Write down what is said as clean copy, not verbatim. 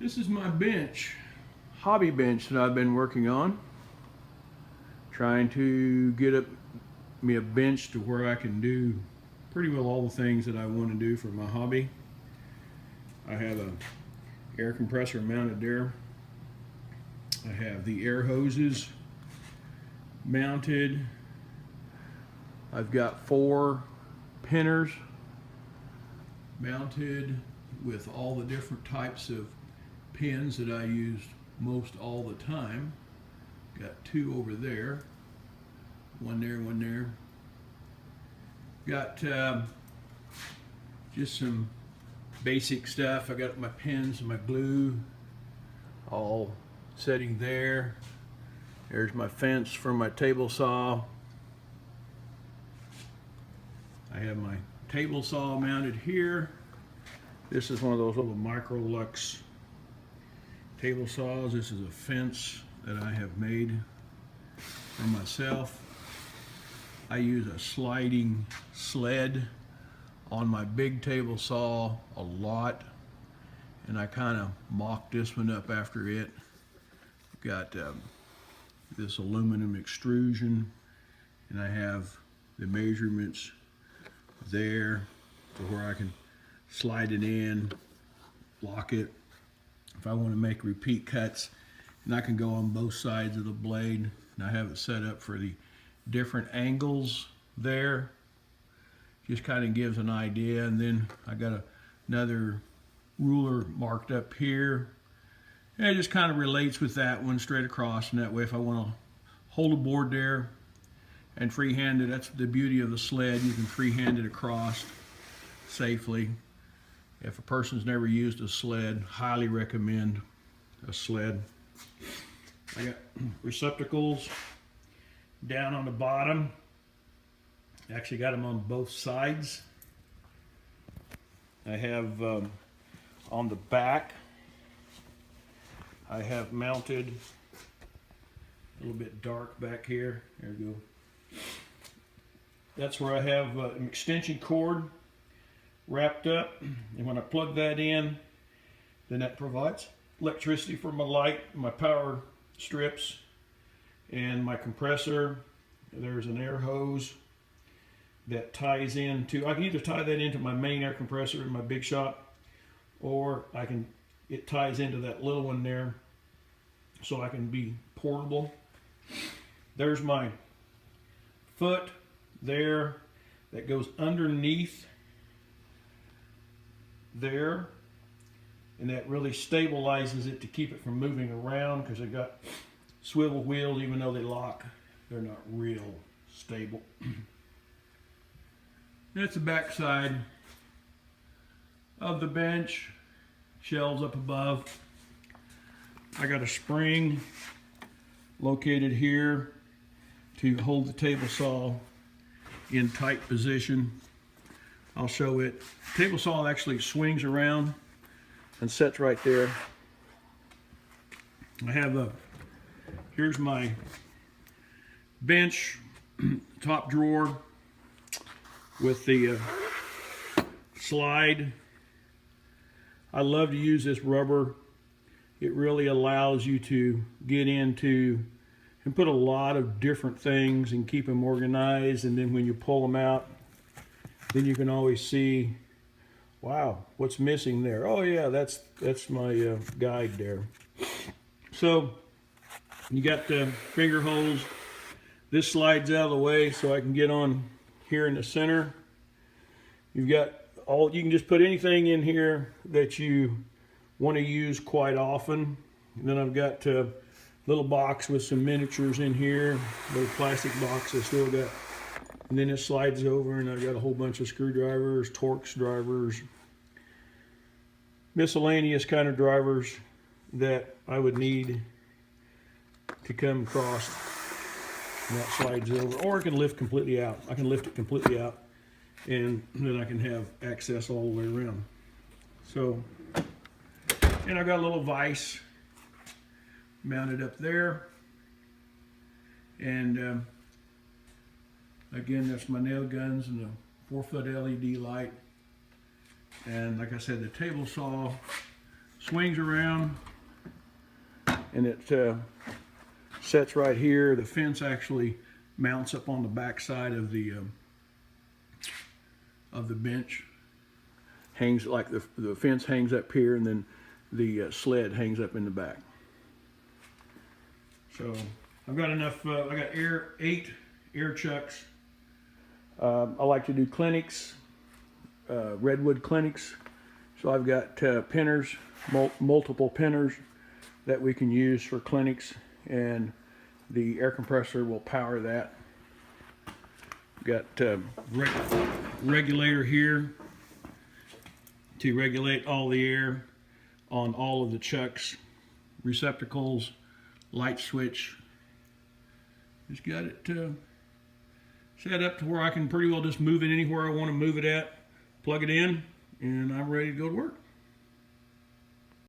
This is my bench, hobby bench that I've been working on. Trying to get me a bench to where I can do pretty well all the things that I want to do for my hobby. I have a air compressor mounted there. I have the air hoses mounted. I've got 4 pinners mounted with all the different types of pins that I use most all the time. Got 2 over there, one there, one there. Got just some basic stuff. I got my pins and my glue all setting there. There's my fence for my table saw. I have my table saw mounted here. This is one of those little Microlux table saws. This is a fence that I have made for myself. I use a sliding sled on my big table saw a lot, and I kind of mocked this one up after it. Got this aluminum extrusion, and I have the measurements there to where I can slide it in, lock it. If I want to make repeat cuts, and I can go on both sides of the blade, and I have it set up for the different angles there. Just kind of gives an idea. And then I got another ruler marked up here, and it just kind of relates with that one straight across, and that way if I want to hold a board there and freehand it, that's the beauty of the sled, you can freehand it across safely. If a person's never used a sled, highly recommend a sled. I got receptacles down on the bottom. Actually got them on both sides. I have on the back, I have mounted a little bit dark back here. There we go. That's where I have an extension cord wrapped up, and when I plug that in, then that provides electricity for my light, my power strips, and my compressor. There's an air hose that ties into, I can either tie that into my main air compressor in my big shop, or it ties into that little one there so I can be portable. There's my foot there that goes underneath there, and that really stabilizes it to keep it from moving around, because I got swivel wheels. Even though they lock, they're not real stable. That's the back side of the bench. Shelves up above. I got a spring located here to hold the table saw in tight position. I'll show it. Table saw actually swings around and sets right there. I have here's my bench top drawer with the slide. I love to use this rubber. It really allows you to get into and put a lot of different things and keep them organized, and then when you pull them out, then you can always see, wow, what's missing there? Oh yeah, that's my guide there. So you got the finger holes. This slides out of the way so I can get on here in the center. You've got you can just put anything in here that you want to use quite often. And then I've got a little box with some miniatures in here, little plastic box I still got. And then it slides over, and I've got a whole bunch of screwdrivers, Torx drivers, miscellaneous kind of drivers that I would need to come across. And that slides over, or it can lift completely out. I can lift it completely out, and then I can have access all the way around. So, and I've got a little vise mounted up there, and again, that's my nail guns and the 4-foot LED light. And like I said, the table saw swings around, and it sets right here. The fence actually mounts up on the back side of the bench. Hangs like the fence hangs up here, and then the sled hangs up in the back. So I've got enough. I got 8 air chucks. I like to do clinics, redwood clinics. So I've got pinners, multiple pinners that we can use for clinics, and the air compressor will power that. Got regulator here to regulate all the air on all of the chucks, receptacles, light switch. Just got it set up to where I can pretty well just move it anywhere I want to move it at, plug it in, and I'm ready to go to work.